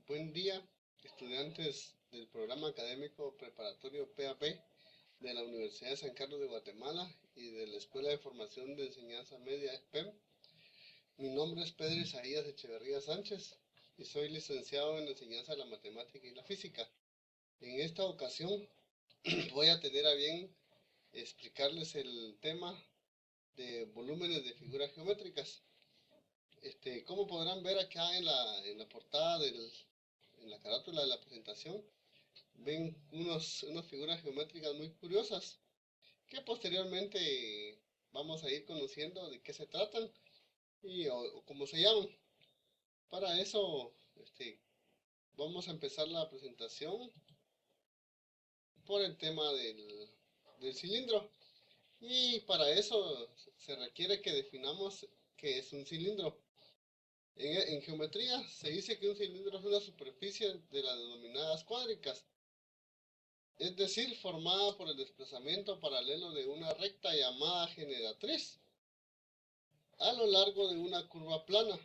Buen día, estudiantes del programa académico preparatorio PAP de la Universidad de San Carlos de Guatemala y de la Escuela de Formación de Enseñanza Media SPEM. Mi nombre es Pedro Isaías Echeverría Sánchez y soy licenciado en Enseñanza de la Matemática y la Física. En esta ocasión voy a tener a bien explicarles el tema de volúmenes de figuras geométricas. Como podrán ver acá en la portada en la carátula de la presentación, ven unas figuras geométricas muy curiosas que posteriormente vamos a ir conociendo de qué se tratan o cómo se llaman. Para eso, vamos a empezar la presentación por el tema del cilindro. Y para eso se requiere que definamos qué es un cilindro. En geometría se dice que un cilindro es una superficie de las denominadas cuádricas, es decir, formada por el desplazamiento paralelo de una recta llamada generatriz a lo largo de una curva plana,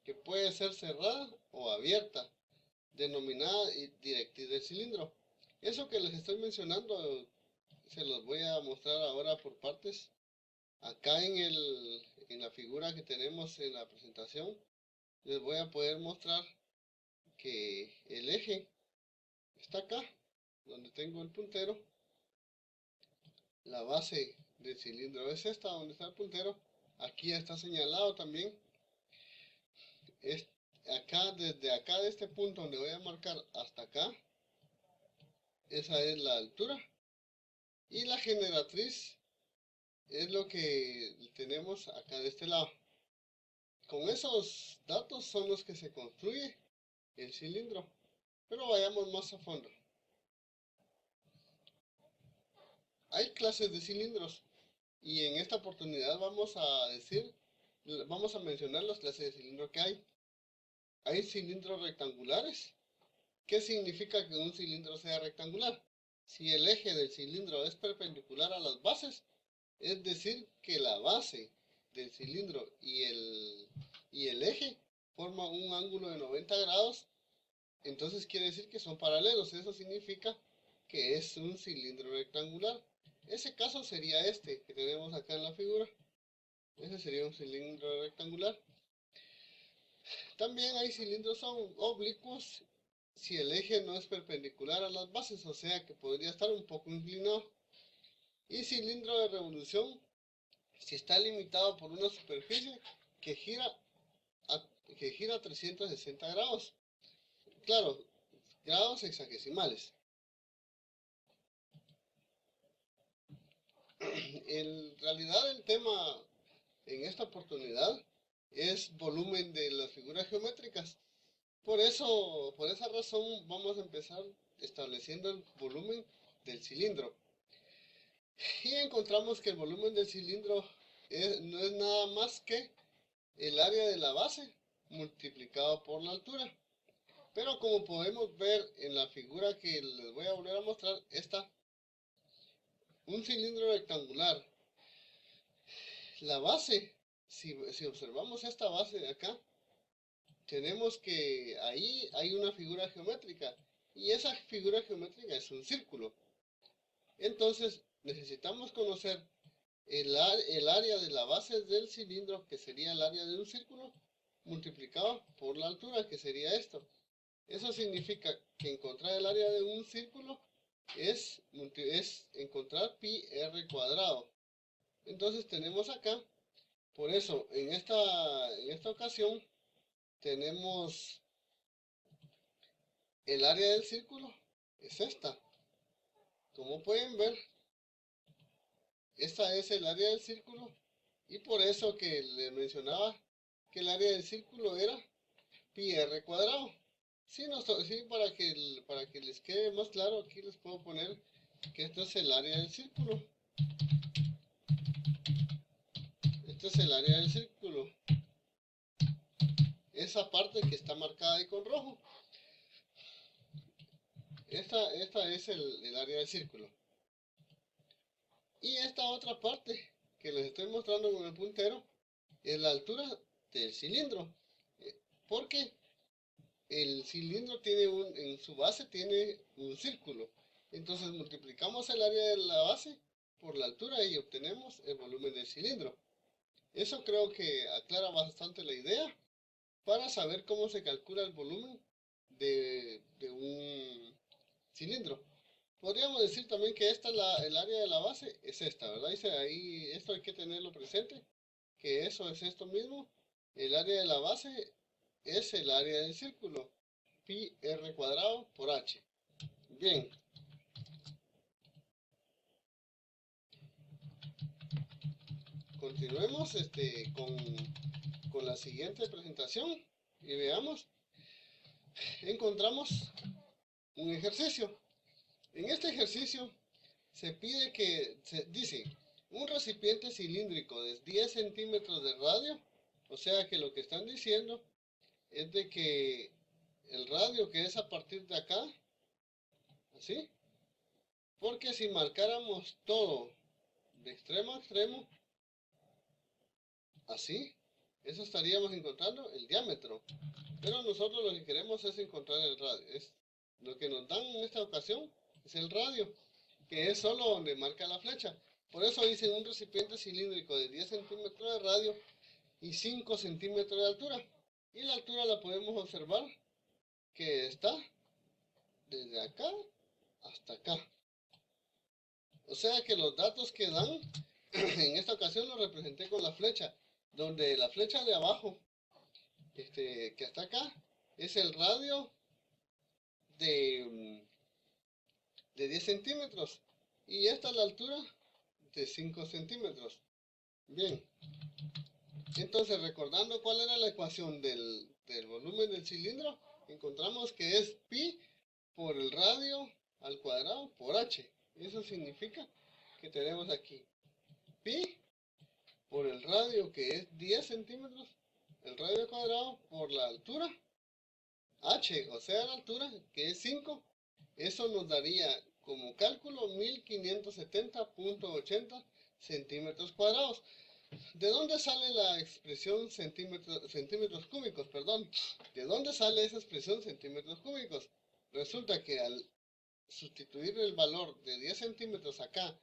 que puede ser cerrada o abierta, denominada directriz del cilindro. Eso que les estoy mencionando se los voy a mostrar ahora por partes. Acá en la figura que tenemos en la presentación, les voy a poder mostrar que el eje está acá, donde tengo el puntero. La base del cilindro es esta, donde está el puntero. Aquí está señalado también. Desde acá de este punto donde voy a marcar hasta acá, esa es la altura. Y la generatriz es lo que tenemos acá de este lado. Con esos datos son los que se construye el cilindro. Pero vayamos más a fondo. Hay clases de cilindros y en esta oportunidad vamos a mencionar las clases de cilindro que hay. Hay cilindros rectangulares. ¿Qué significa que un cilindro sea rectangular? Si el eje del cilindro es perpendicular a las bases, es decir, que la base del cilindro y el eje forman un ángulo de 90 grados, entonces quiere decir que son paralelos. Eso significa que es un cilindro rectangular. Ese caso sería este que tenemos acá en la figura. Ese sería un cilindro rectangular. También hay cilindros oblicuos si el eje no es perpendicular a las bases, o sea que podría estar un poco inclinado. Y cilindro de revolución si está limitado por una superficie que gira a 360 grados. Claro, grados hexagesimales. En realidad el tema en esta oportunidad es volumen de las figuras geométricas. Por esa razón vamos a empezar estableciendo el volumen del cilindro. Y encontramos que el volumen del cilindro no es nada más que el área de la base multiplicado por la altura. Pero como podemos ver en la figura que les voy a volver a mostrar, está un cilindro rectangular. La base, si observamos esta base de acá, tenemos que ahí hay una figura geométrica y esa figura geométrica es un círculo. Entonces necesitamos conocer el área de la base del cilindro, que sería el área de un círculo, multiplicado por la altura, que sería esto. Eso significa que encontrar el área de un círculo es encontrar pi r cuadrado. Entonces tenemos acá, por eso en esta ocasión tenemos el área del círculo, es esta. Como pueden ver, esta es el área del círculo y por eso que les mencionaba que el área del círculo era pi r cuadrado. Sí, para que les quede más claro, aquí les puedo poner que esto es el área del círculo. Este es el área del círculo. Esa parte que está marcada ahí con rojo. Esta es el área del círculo. Y esta otra parte que les estoy mostrando con el puntero es la altura del cilindro. ¿Por qué? el cilindro tiene en su base tiene un círculo. Entonces multiplicamos el área de la base por la altura y obtenemos el volumen del cilindro. Eso creo que aclara bastante la idea para saber cómo se calcula el volumen de un cilindro. Podríamos decir también que esta el área de la base es esta, ¿verdad? Dice ahí, esto hay que tenerlo presente, que eso es esto mismo. El área de la base es el área del círculo, pi r cuadrado por h. Bien. Continuemos con la siguiente presentación y veamos. Encontramos un ejercicio. En este ejercicio se pide que, se dice, un recipiente cilíndrico de 10 centímetros de radio, o sea que lo que están diciendo es de que el radio que es a partir de acá, así, porque si marcáramos todo de extremo a extremo, así, eso estaríamos encontrando el diámetro. Pero nosotros lo que queremos es encontrar el radio. Lo que nos dan en esta ocasión es el radio, que es solo donde marca la flecha. Por eso dicen un recipiente cilíndrico de 10 centímetros de radio y 5 centímetros de altura. Y la altura la podemos observar que está desde acá hasta acá. O sea que los datos que dan, en esta ocasión los representé con la flecha, donde la flecha de abajo, que está acá, es el radio de 10 centímetros y esta es la altura de 5 centímetros. Bien, entonces recordando cuál era la ecuación del volumen del cilindro, encontramos que es pi por el radio al cuadrado por h. Eso significa que tenemos aquí pi por el radio, que es 10 centímetros, el radio al cuadrado por la altura h, o sea la altura, que es 5. Eso nos daría como cálculo 1570.80 centímetros cuadrados. ¿De dónde sale la expresión centímetros cúbicos? Perdón. ¿De dónde sale esa expresión centímetros cúbicos? Resulta que al sustituir el valor de 10 centímetros acá,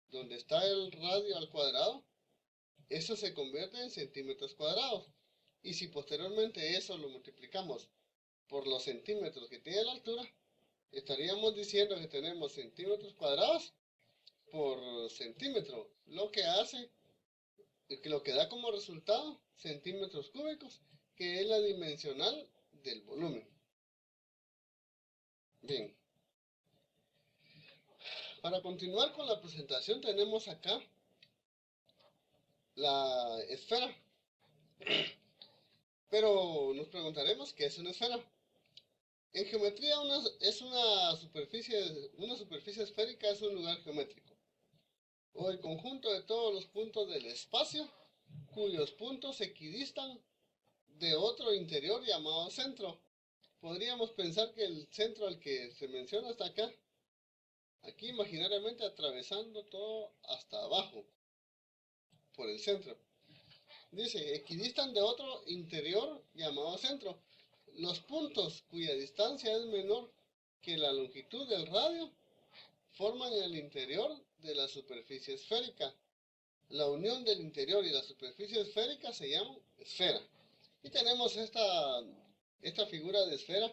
donde está el radio al cuadrado, eso se convierte en centímetros cuadrados. Y si posteriormente eso lo multiplicamos por los centímetros que tiene la altura, estaríamos diciendo que tenemos centímetros cuadrados por centímetro, lo que da como resultado centímetros cúbicos, que es la dimensional del volumen. Bien, para continuar con la presentación tenemos acá la esfera, pero nos preguntaremos qué es una esfera. En geometría una superficie esférica es un lugar geométrico, o el conjunto de todos los puntos del espacio, cuyos puntos equidistan de otro interior llamado centro. Podríamos pensar que el centro al que se menciona está acá, aquí imaginariamente atravesando todo hasta abajo, por el centro. Dice, equidistan de otro interior llamado centro. Los puntos cuya distancia es menor que la longitud del radio forman el interior de la superficie esférica. La unión del interior y la superficie esférica se llama esfera. Y tenemos esta figura de esfera.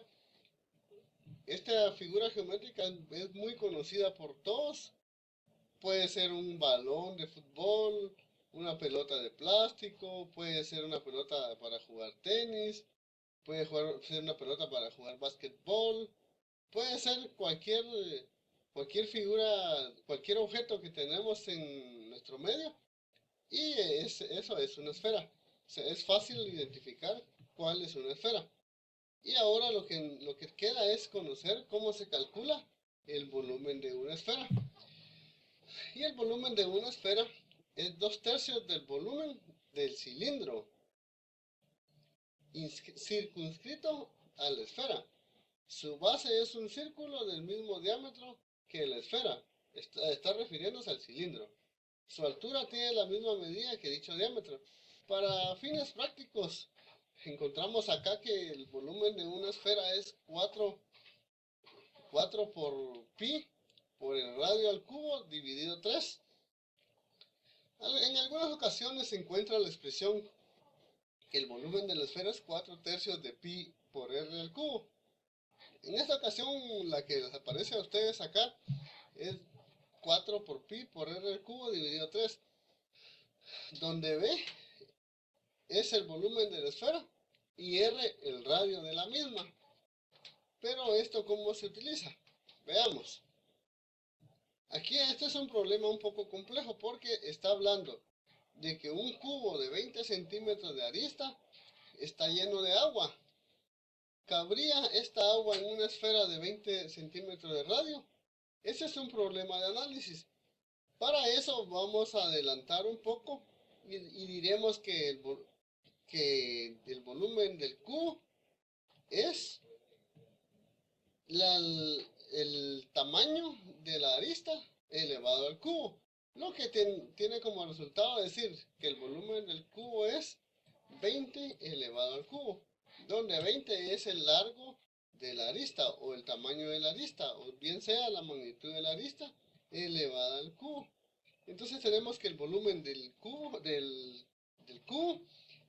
Esta figura geométrica es muy conocida por todos. Puede ser un balón de fútbol, una pelota de plástico, puede ser una pelota para jugar tenis, puede ser una pelota para jugar básquetbol, puede ser cualquier figura, cualquier objeto que tenemos en nuestro medio, y eso es una esfera. O sea, es fácil identificar cuál es una esfera. Y ahora lo que queda es conocer cómo se calcula el volumen de una esfera. Y el volumen de una esfera es 2/3 del volumen del cilindro circunscrito a la esfera. Su base es un círculo del mismo diámetro que la esfera. Está refiriéndose al cilindro. Su altura tiene la misma medida que dicho diámetro. Para fines prácticos, encontramos acá que el volumen de una esfera es 4 por pi por el radio al cubo dividido 3. En algunas ocasiones se encuentra la expresión que el volumen de la esfera es 4/3 de pi por r al cubo. En esta ocasión, la que les aparece a ustedes acá es 4 por pi por r al cubo dividido 3, donde b es el volumen de la esfera y r el radio de la misma. Pero esto, ¿cómo se utiliza? Veamos. Aquí este es un problema un poco complejo porque está hablando de que un cubo de 20 centímetros de arista está lleno de agua. ¿Cabría esta agua en una esfera de 20 centímetros de radio? Ese es un problema de análisis. Para eso vamos a adelantar un poco y diremos que el volumen del cubo es el tamaño de la arista elevado al cubo, lo que tiene como resultado decir que el volumen del cubo es 20 elevado al cubo, donde 20 es el largo de la arista o el tamaño de la arista, o bien sea la magnitud de la arista elevada al cubo. Entonces tenemos que el volumen del cubo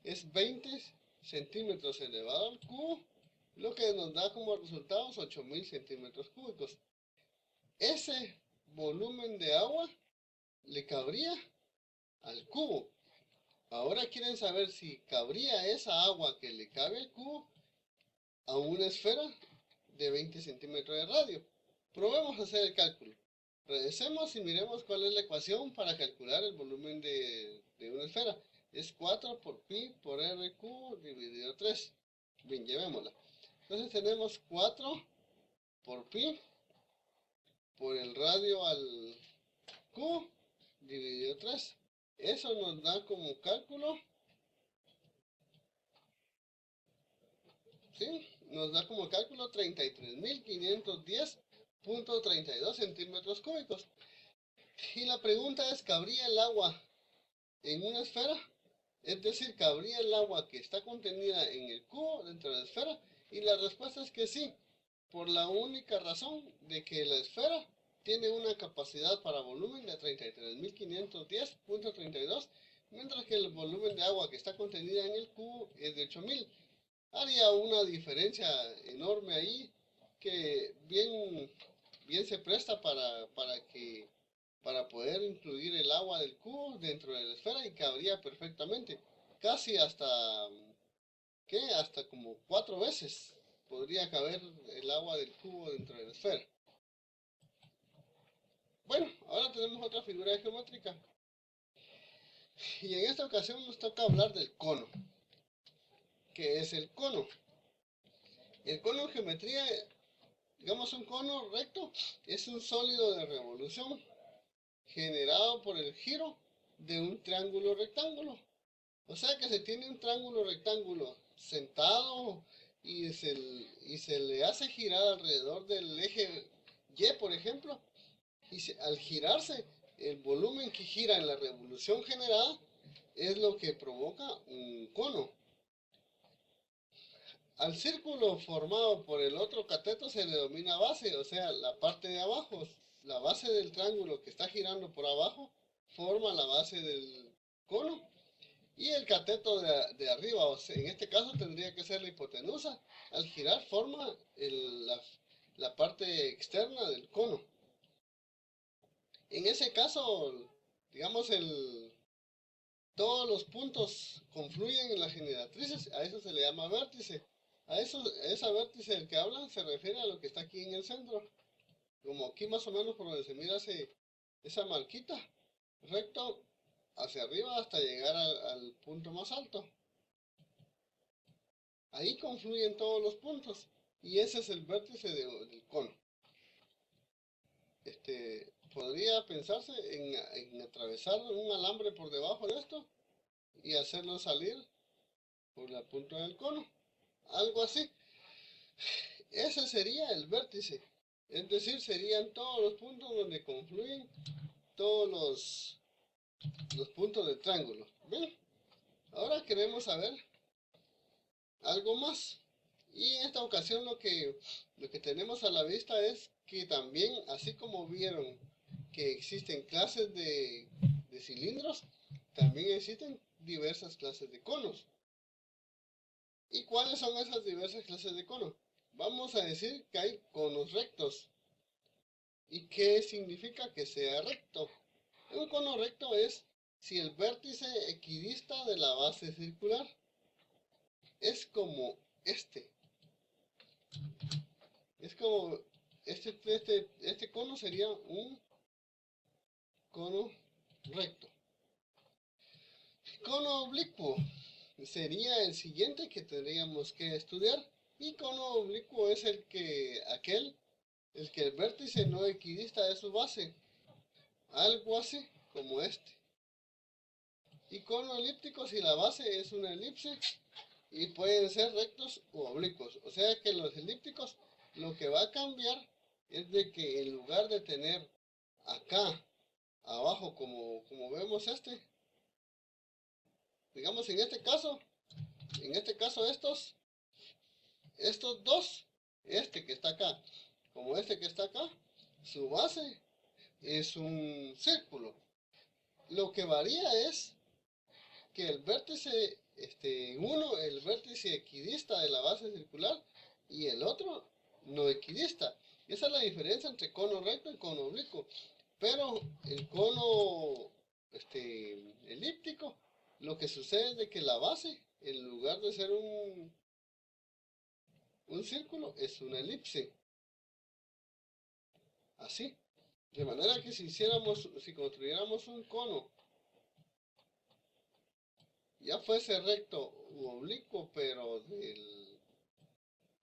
es 20 centímetros elevado al cubo, lo que nos da como resultados 8000 centímetros cúbicos. Ese volumen de agua le cabría al cubo. Ahora quieren saber si cabría esa agua que le cabe al cubo a una esfera de 20 centímetros de radio. Probemos a hacer el cálculo. Regresemos y miremos cuál es la ecuación para calcular el volumen de una esfera. Es 4 por pi por r cubo dividido 3. Bien, llevémosla. Entonces tenemos 4 por pi por el radio al cubo dividido 3. Eso nos da como cálculo, ¿sí? Nos da como cálculo 33.510.32 centímetros cúbicos. Y la pregunta es, ¿cabría el agua en una esfera? Es decir, ¿cabría el agua que está contenida en el cubo dentro de la esfera? Y la respuesta es que sí, por la única razón de que la esfera tiene una capacidad para volumen de 33.510.32, mientras que el volumen de agua que está contenida en el cubo es de 8000. Haría una diferencia enorme ahí que bien se presta para poder incluir el agua del cubo dentro de la esfera, y cabría perfectamente, casi hasta como 4 veces podría caber el agua del cubo dentro de la esfera. Bueno, ahora tenemos otra figura geométrica, y en esta ocasión nos toca hablar del cono. ¿Qué es el cono? El cono en geometría, digamos, un cono recto es un sólido de revolución generado por el giro de un triángulo rectángulo. O sea que se tiene un triángulo rectángulo sentado y se le hace girar alrededor del eje Y, por ejemplo, y al girarse, el volumen que gira en la revolución generada es lo que provoca un cono. Al círculo formado por el otro cateto se le denomina base, o sea, la parte de abajo, la base del triángulo que está girando por abajo, forma la base del cono. Y el cateto de arriba, o sea, en este caso tendría que ser la hipotenusa, al girar forma la parte externa del cono. En ese caso, digamos, todos los puntos confluyen en las generatrices, a eso se le llama vértice. Esa vértice del que hablan se refiere a lo que está aquí en el centro, como aquí más o menos por donde se mira esa marquita, recto hacia arriba hasta llegar al punto más alto. Ahí confluyen todos los puntos y ese es el vértice del cono. Podría pensarse en atravesar un alambre por debajo de esto y hacerlo salir por la punta del cono, algo así. Ese sería el vértice, es decir, serían todos los puntos donde confluyen todos los puntos del triángulo. Bien, ahora queremos saber algo más. Y en esta ocasión lo que tenemos a la vista es que también, así como vieron que existen clases de cilindros, también existen diversas clases de conos. ¿Y cuáles son esas diversas clases de conos? Vamos a decir que hay conos rectos. ¿Y qué significa que sea recto? Un cono recto es si el vértice equidista de la base circular es como este. Es como este cono sería un cono recto. Cono oblicuo sería el siguiente que tendríamos que estudiar. Y cono oblicuo es el que el vértice no equidista de su base. Algo así como este. Y cono elíptico si la base es una elipse y pueden ser rectos u oblicuos. O sea que los elípticos lo que va a cambiar es de que en lugar de tener acá abajo como vemos digamos en este caso estos dos, este que está acá como este que está acá, su base es un círculo. Lo que varía es que el vértice uno, el vértice equidista de la base circular y el otro no equidista. Esa es la diferencia entre cono recto y cono oblicuo. Pero el cono elíptico, lo que sucede es de que la base, en lugar de ser un círculo, es una elipse. Así. De manera que si construyéramos un cono, ya fuese recto u oblicuo, pero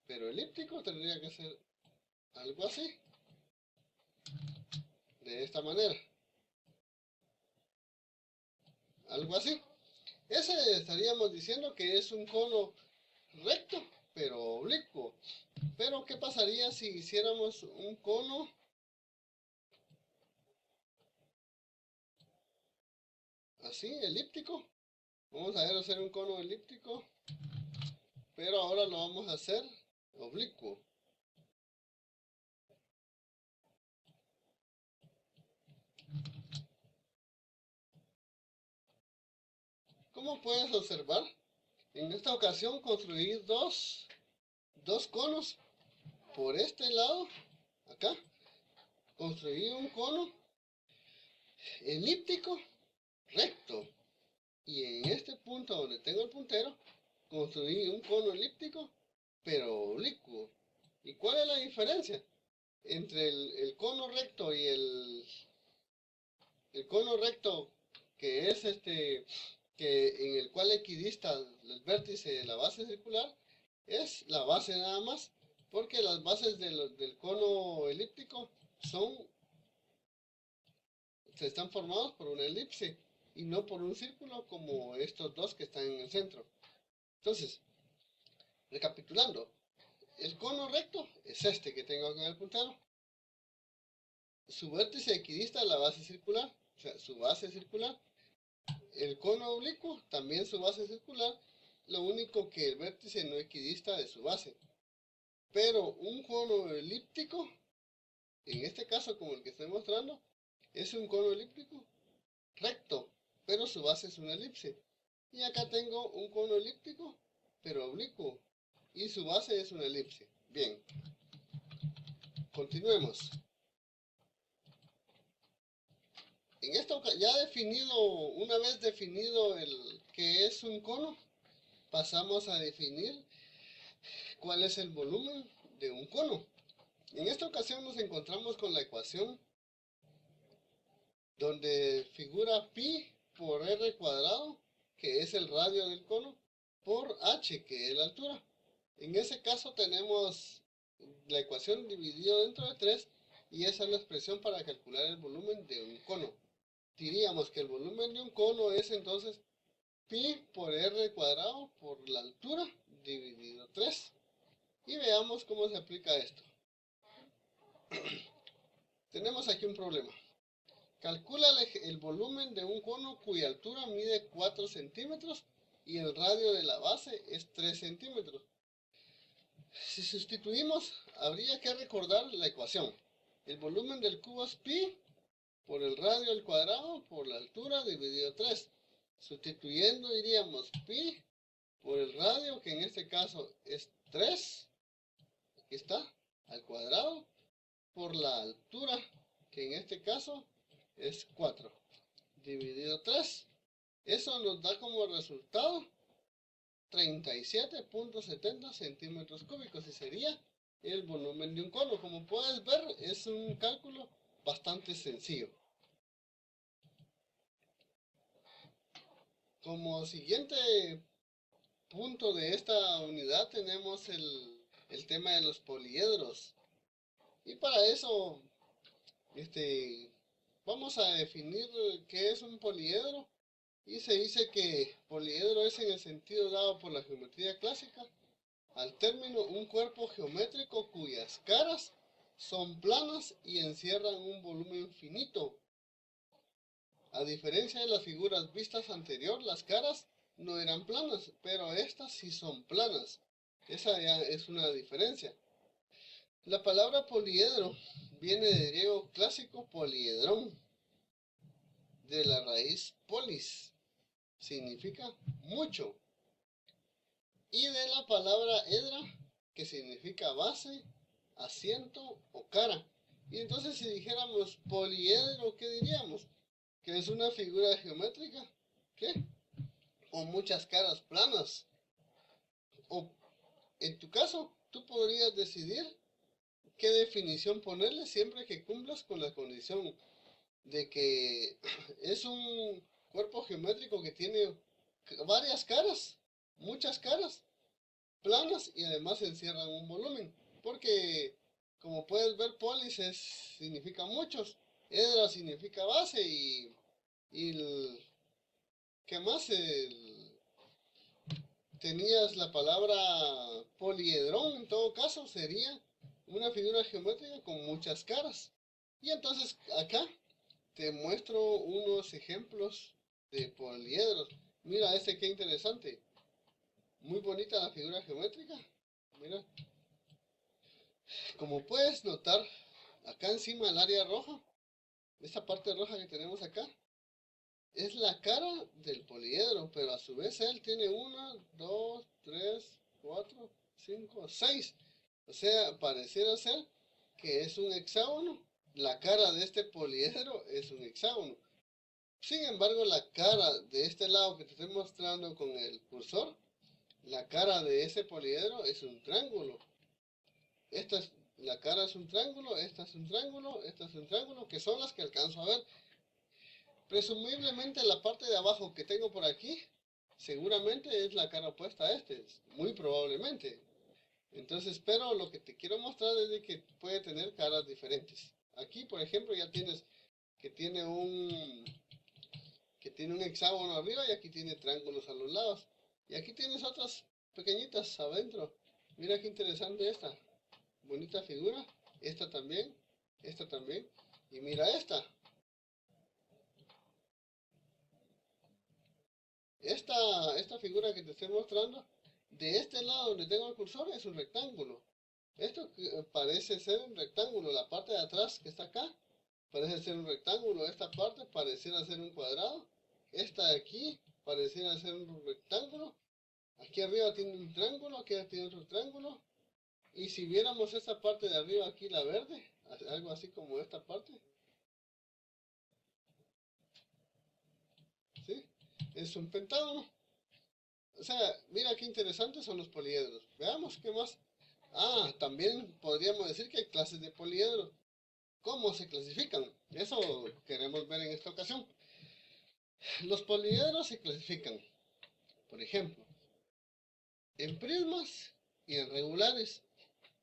elíptico, tendría que ser algo así. De esta manera. Algo así. Ese estaríamos diciendo que es un cono recto, pero oblicuo. Pero ¿qué pasaría si hiciéramos un cono así, elíptico? Vamos a ver hacer un cono elíptico, pero ahora lo vamos a hacer oblicuo. Como puedes observar, en esta ocasión construí dos conos por este lado, acá. Construí un cono elíptico recto. Y en este punto donde tengo el puntero, construí un cono elíptico, pero oblicuo. ¿Y cuál es la diferencia entre el cono recto y el cono recto que es que en el cual equidista el vértice de la base circular? Es la base nada más, porque las bases del cono elíptico están formados por una elipse y no por un círculo como estos dos que están en el centro. Entonces, recapitulando, el cono recto es este que tengo acá en el puntero. Su vértice equidista es la base circular, o sea, su base circular. El cono oblicuo, también su base circular, lo único que el vértice no equidista de su base. Pero un cono elíptico, en este caso como el que estoy mostrando, es un cono elíptico recto, pero su base es una elipse. Y acá tengo un cono elíptico, pero oblicuo, y su base es una elipse. Bien, continuemos. En esta ya una vez definido el que es un cono, pasamos a definir cuál es el volumen de un cono. En esta ocasión nos encontramos con la ecuación donde figura pi por r cuadrado, que es el radio del cono, por h, que es la altura. En ese caso tenemos la ecuación dividida dentro de 3 y esa es la expresión para calcular el volumen de un cono. Diríamos que el volumen de un cono es entonces pi por r cuadrado por la altura dividido 3. Y veamos cómo se aplica esto. Tenemos aquí un problema. Calcula el volumen de un cono cuya altura mide 4 centímetros y el radio de la base es 3 centímetros. Si sustituimos, habría que recordar la ecuación. El volumen del cubo es pi por el radio al cuadrado por la altura dividido 3. Sustituyendo diríamos pi por el radio, que en este caso es 3, aquí está, al cuadrado, por la altura, que en este caso es 4, dividido 3. Eso nos da como resultado 37.70 centímetros cúbicos y sería el volumen de un cono. Como puedes ver, es un cálculo bastante sencillo. Como siguiente punto de esta unidad tenemos el tema de los poliedros. Y para eso vamos a definir qué es un poliedro. Y se dice que poliedro es, en el sentido dado por la geometría clásica, al término un cuerpo geométrico cuyas caras son planas y encierran un volumen finito. A diferencia de las figuras vistas anterior, las caras no eran planas, pero estas sí son planas. Esa ya es una diferencia. La palabra poliedro viene del griego clásico poliedrón, de la raíz polis, significa mucho, y de la palabra edra, que significa base, asiento o cara. Y entonces, si dijéramos poliedro, ¿qué diríamos? Que es una figura geométrica, ¿qué? O muchas caras planas. O en tu caso, tú podrías decidir qué definición ponerle siempre que cumplas con la condición de que es un cuerpo geométrico que tiene varias caras, muchas caras planas, y además encierran un volumen. Porque, como puedes ver, polis significa muchos, edra significa base, y ¿qué más? Tenías la palabra poliedrón, en todo caso sería una figura geométrica con muchas caras. Y entonces acá te muestro unos ejemplos de poliedros. Mira qué interesante. Muy bonita la figura geométrica. Mira. Como puedes notar, acá encima el área roja, esta parte roja que tenemos acá, es la cara del poliedro, pero a su vez él tiene 1, 2, 3, 4, 5, 6. O sea, pareciera ser que es un hexágono. La cara de este poliedro es un hexágono. Sin embargo, la cara de este lado que te estoy mostrando con el cursor, la cara de ese poliedro es un triángulo. La cara es un triángulo, esta es un triángulo, esta es un triángulo, que son las que alcanzo a ver. Presumiblemente la parte de abajo que tengo por aquí, seguramente es la cara opuesta a muy probablemente. Entonces, pero lo que te quiero mostrar es de que puede tener caras diferentes. Aquí, por ejemplo, ya tienes que tiene un hexágono arriba, y aquí tiene triángulos a los lados. Y aquí tienes otras pequeñitas adentro. Mira qué interesante esta. Bonita figura. Esta también. Esta también. Y mira esta. Esta figura que te estoy mostrando, de este lado donde tengo el cursor, es un rectángulo. Esto parece ser un rectángulo. La parte de atrás que está acá parece ser un rectángulo. Esta parte pareciera ser un cuadrado. Esta de aquí pareciera ser un rectángulo. Aquí arriba tiene un triángulo, aquí tiene otro triángulo. Y si viéramos esta parte de arriba aquí, la verde, algo así como esta parte, ¿sí? Es un pentágono. O sea, mira qué interesantes son los poliedros. Veamos qué más. Ah, también podríamos decir que hay clases de poliedros. ¿Cómo se clasifican? Eso queremos ver en esta ocasión. Los poliedros se clasifican, por ejemplo, en prismas y en regulares.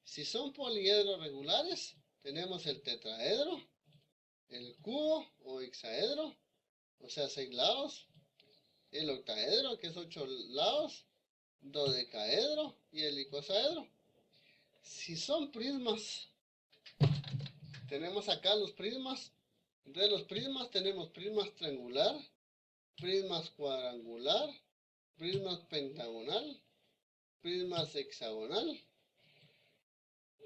Si son poliedros regulares, tenemos el tetraedro, el cubo o hexaedro, o sea, 6 lados, el octaedro, que es 8 lados, dodecaedro y el icosaedro. Si son prismas, tenemos acá los prismas. Entre los prismas tenemos prismas triangular, prismas cuadrangular, prismas pentagonal, prismas hexagonal.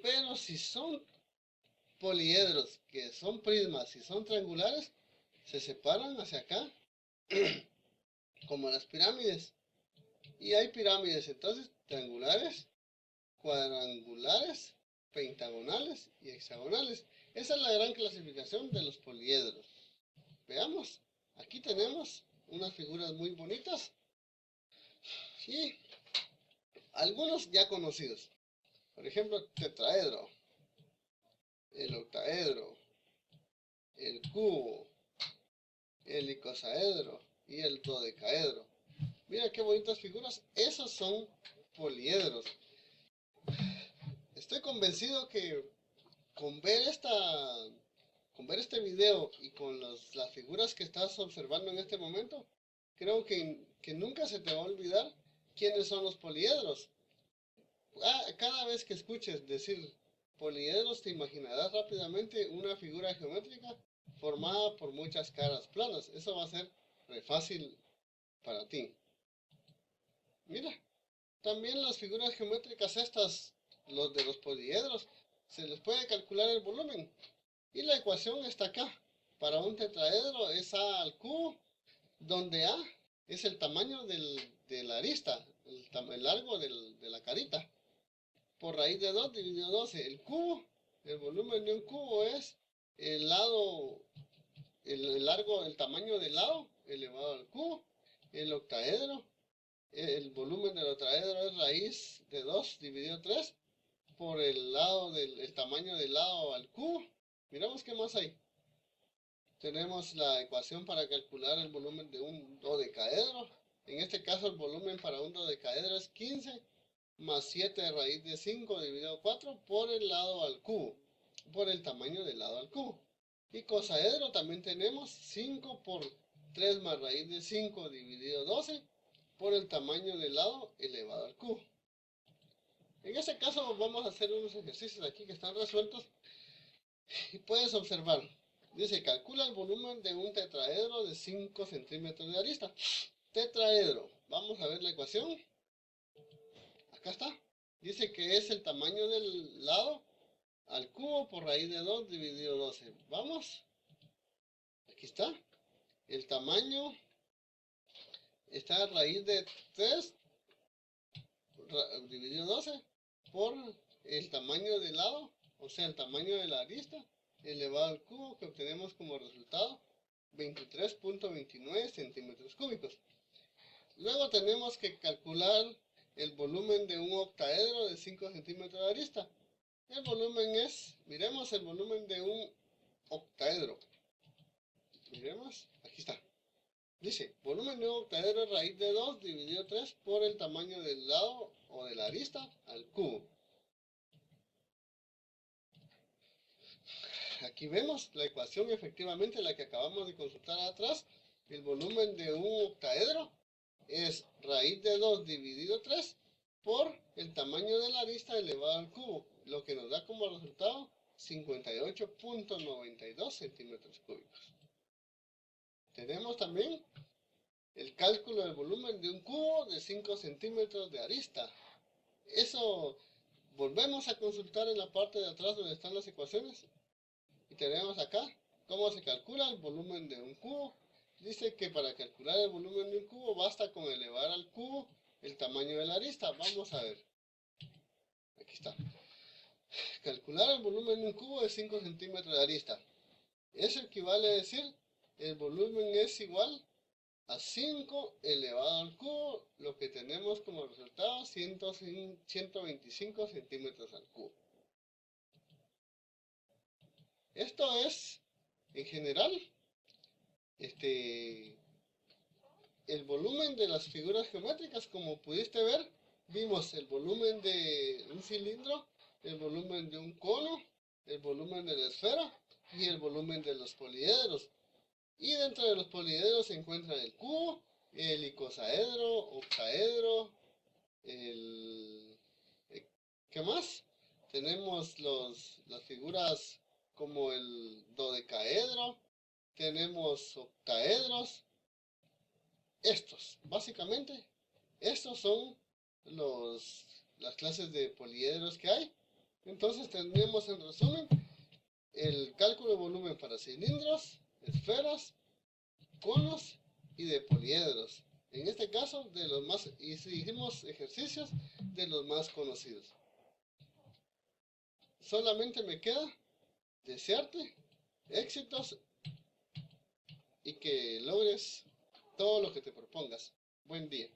Pero si son poliedros, que son prismas y son triangulares, se separan hacia acá, como las pirámides. Y hay pirámides entonces triangulares, cuadrangulares, pentagonales y hexagonales. Esa es la gran clasificación de los poliedros. Veamos, aquí tenemos unas figuras muy bonitas y algunos ya conocidos. Por ejemplo, tetraedro, el octaedro, el cubo, el icosaedro y el dodecaedro. Mira qué bonitas figuras. Esos son poliedros. Estoy convencido que con ver este video y con las figuras que estás observando en este momento, creo que nunca se te va a olvidar quiénes son los poliedros. Cada vez que escuches decir poliedros, te imaginarás rápidamente una figura geométrica formada por muchas caras planas. Eso va a ser re fácil para ti. Mira, también las figuras geométricas estas, los de los poliedros, se les puede calcular el volumen. Y la ecuación está acá. Para un tetraedro es A al cubo, donde A es el tamaño de la arista, el largo de la carita. Por raíz de 2 dividido 12. El cubo, el volumen de un cubo es el lado, el largo, el tamaño del lado elevado al cubo. El octaedro, el volumen del octaedro es raíz de 2 dividido 3 por el tamaño del lado al cubo. Miramos qué más hay. Tenemos la ecuación para calcular el volumen de un dodecaedro. En este caso el volumen para un dodecaedro es 15 más 7 raíz de 5 dividido 4 por el lado al cubo, por el tamaño del lado al cubo. Y cosaedro también tenemos 5 por 3 más raíz de 5 dividido 12 por el tamaño del lado elevado al cubo. En este caso vamos a hacer unos ejercicios aquí que están resueltos y puedes observar. Dice, calcula el volumen de un tetraedro de 5 centímetros de arista. Tetraedro, vamos a ver la ecuación. Acá está. Dice que es el tamaño del lado al cubo por raíz de 2 dividido 12. Vamos. Aquí está. El tamaño está a raíz de 3 dividido 12 por el tamaño del lado, o sea, el tamaño de la arista elevado al cubo, que obtenemos como resultado 23.29 centímetros cúbicos. Luego tenemos que calcular el volumen de un octaedro de 5 centímetros de arista. El volumen es, miremos el volumen de un octaedro. Miremos, aquí está. Dice, volumen de un octaedro es raíz de 2 dividido 3 por el tamaño del lado o de la arista al cubo. Aquí vemos la ecuación, efectivamente la que acabamos de consultar atrás. El volumen de un octaedro es raíz de 2 dividido 3 por el tamaño de la arista elevado al cubo, lo que nos da como resultado 58.92 centímetros cúbicos. Tenemos también el cálculo del volumen de un cubo de 5 centímetros de arista. Eso volvemos a consultar en la parte de atrás donde están las ecuaciones. Y tenemos acá cómo se calcula el volumen de un cubo. Dice que para calcular el volumen de un cubo basta con elevar al cubo el tamaño de la arista. Vamos a ver. Aquí está. Calcular el volumen de un cubo de 5 centímetros de arista. Eso equivale a decir, el volumen es igual a 5 elevado al cubo, lo que tenemos como resultado 125 centímetros al cubo. Esto es, en general, el volumen de las figuras geométricas. Como pudiste ver, vimos el volumen de un cilindro, el volumen de un cono, el volumen de la esfera y el volumen de los poliedros. Y dentro de los poliedros se encuentran el cubo, el icosaedro, octaedro, ¿qué más? Tenemos las figuras como el dodecaedro, tenemos octaedros. Estos, básicamente, Estos son las clases de poliedros que hay. Entonces tendríamos en resumen el cálculo de volumen para cilindros, esferas, conos y de poliedros. En este caso, de los más, y si hicimos ejercicios de los más conocidos. Solamente me queda desearte éxitos y que logres todo lo que te propongas. Buen día.